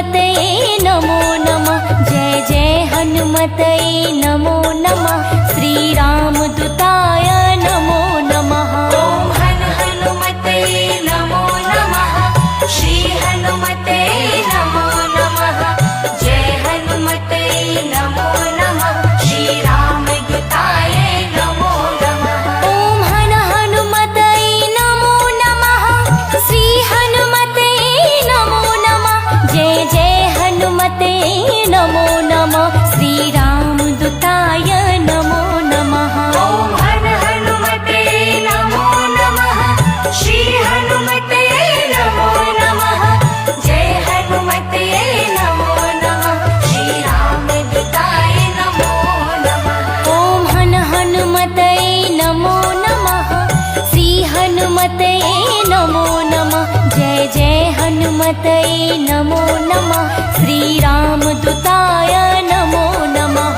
हनुमते नमो नमः। जय जय हनुमते नमो नमः। श्री रामदूताय नमो नमः। ॐ हनुमते नमो नमः। श्री हनुमते नमो नमः। जय हनुमते नमो नमः। श्री रामदूताय नमो नमः। ॐ हनुमते नमो नमः। श्री हनुमते नमो नमः। जय जय हनुमते नमो नमः। श्री रामदूताय नमो नमः। ॐ हनुमते नमो नमः। श्री हनुमते नमो नमः। जय हनुमते नमो नमः। श्री रामदूताय नमो नमः। ॐ हनुमते नमो नमः। श्री हनुमते नमो नमः। जय जय हनुमते नमो नमः। श्री रामदूताय नमो नमः।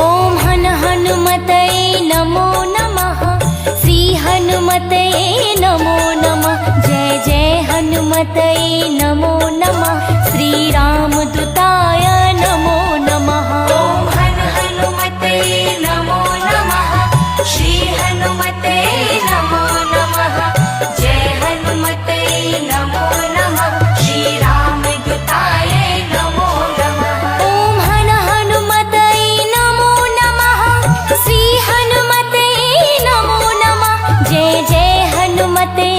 ॐ हनुमते नमो नमः। श्री हनुमते नमो नमः। जय जय हनुमते नमो नमः। श्री रामदूताय नमो नमः। ॐ हनुमते नमो नमः। श्री हनुमते नमो नमः। जय हनुमते नमो नमः। श्री रामदूताय नमो नमः। ॐ हनुमते नमो नमः। श्री हनुमते नमो नमः। जय जय हनुमते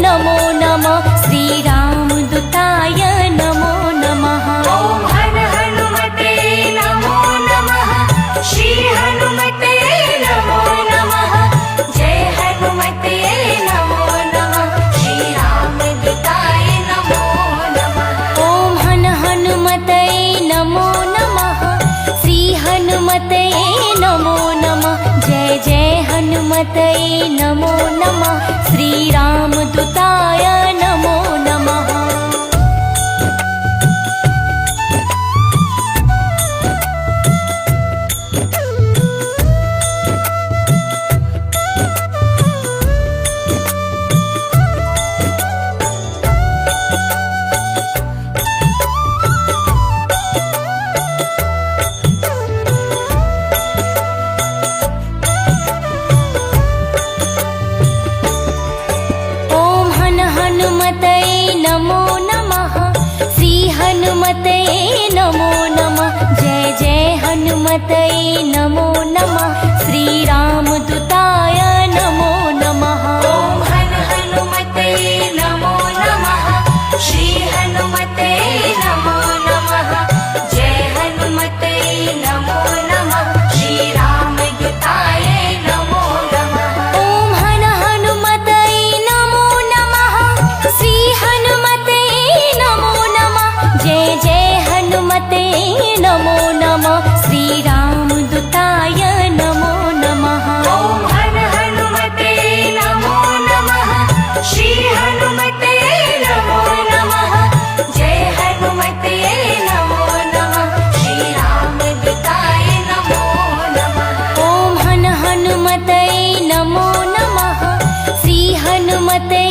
नमो नमः। श्री रामदूताय नमो नमः। ॐ हनुमते नमो नमः। श्री हनुमते नमो नमः। जय हनुमते नमो नमः। श्री रामदूताय नमो नमः। ॐ हनुमते नमो नमः। श्री हनुमते नमो नमः। जय जय हनुमते नमो नमः। श्री रामदूताय नमो नमः। ॐ हनुमते नमो नमः। श्री हनुमते नमो नमः। जय जय हनुमते नमो नमः। श्री रामदूताय नमो नमः। ॐ हनुमते नमो नमः। श्री हनुमते नमो नमः। जय हनुमते नमो नमः। श्री रामदूताय नमो नमः। ॐ हनुमते नमो नमः। श्री हनुमते नमो नमः। जय जय हनुमते नमो नमः। श्री रामदूताय नमो नमः। ॐ हनुमते नमो नमः। श्री हनुमते नमो नमः। जय हनुमते नमो नमः। श्री रामदूताय नमो नमः। ॐ हनुमते नमो नमः। श्री हनुमते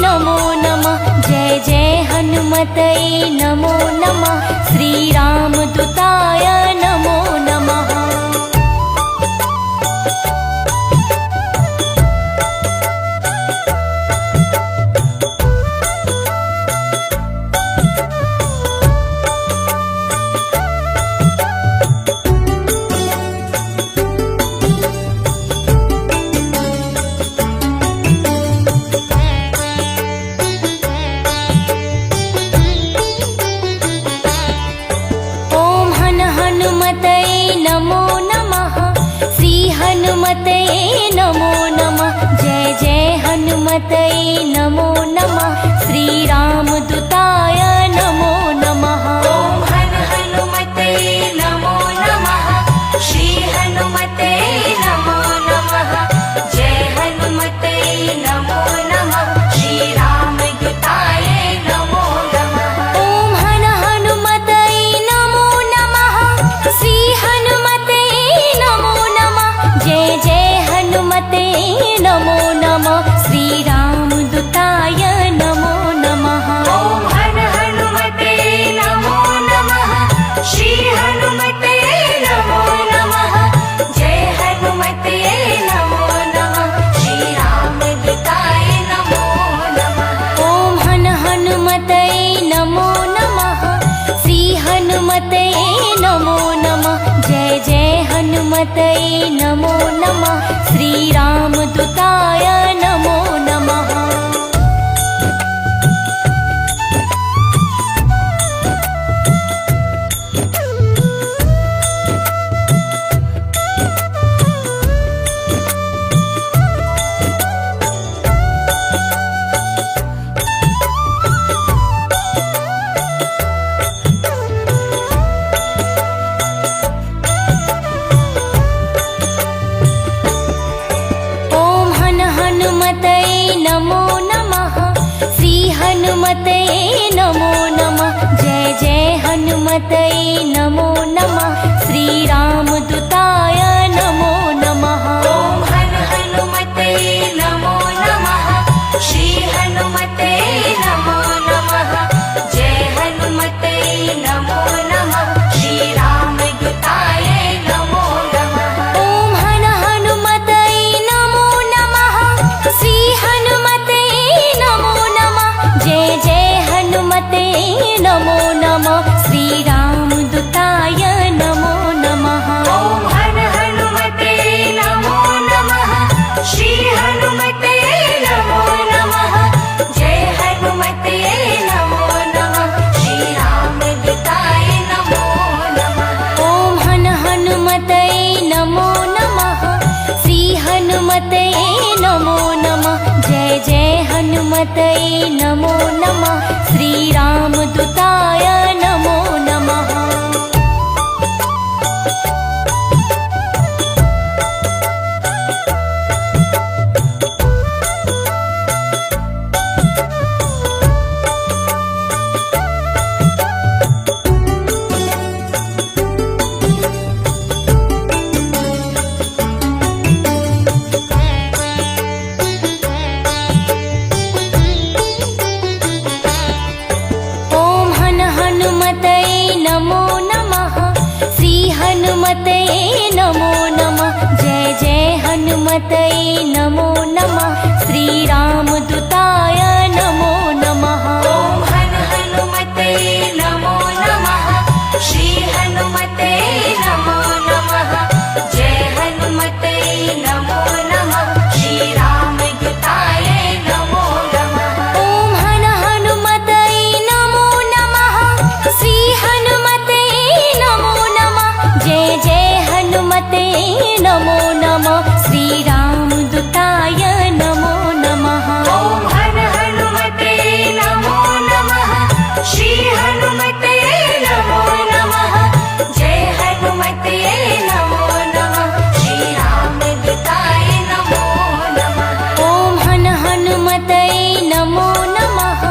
नमो नमः। जय जय हनुमते नमो नमः। श्री रामदूताय नमो नमः। ॐ हनुमते नमो नमः। श्री हनुमते नमो नमः। जय जय हनुमते नमो नमः। श्री रामदूताय नमो नमः। ॐ हनुमते नमो नमः। हनुमतये नमो नमः श्रीरामदूताय नमो नमः। हनुमतये नमो नमः श्री हनुमतये नमो नमः जय जय हनुमतये नमो नमः श्रीरामदूताय नमो नमः। ॐ हनुमतये नमो नमः श्री हनुमतये नमो नमः जय हनुमतये नमो नमः श्रीरामदूताय नमो नमः। ॐ हनुमतये नमो नमः श्री हनुमतये नमो नमः जय जय हनुमतये नमो नमः श्रीरामदूताय नमो नमः। ॐ हनुमतये नमो नमः श्री हनुमतये नमो नमः जय हनुमतये नमो नमः श्रीरामदूताय नमो नमः। ॐ हनुमतये नमो नमः श्री हनुमतये नमो नमः जय जय हनुमतये नमो नमः श्रीरामदूताय नमो नमः। हनुमतये नमो नमः श्री हनुमतये नमो नमः जय जय हनुमतये नमो नमः श्रीरामदूताय नमो नमः। ॐ हनुमतये नमो नमः श्री हनुमतये नमो नमः जय हनुमतये नमो नमः श्रीरामदूताय नमो नमः। ॐ हनुमतये नमो नमः श्री हनुमतये नमो नमः जय जय हनुमतये नमो नमः श्रीरामदूताय नमो नमः। ॐ हनुमतये नमो नमः श्री हनुमतये नमो नमः जय हनुमतये नमो नमः श्रीरामदूताय नमो नमः। ॐ हनुमतये नमो नमः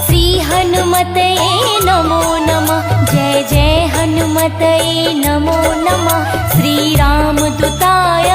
श्री हनुमतये नमो नमः जय जय हनुमतये नमो नमः श्रीरामदूताय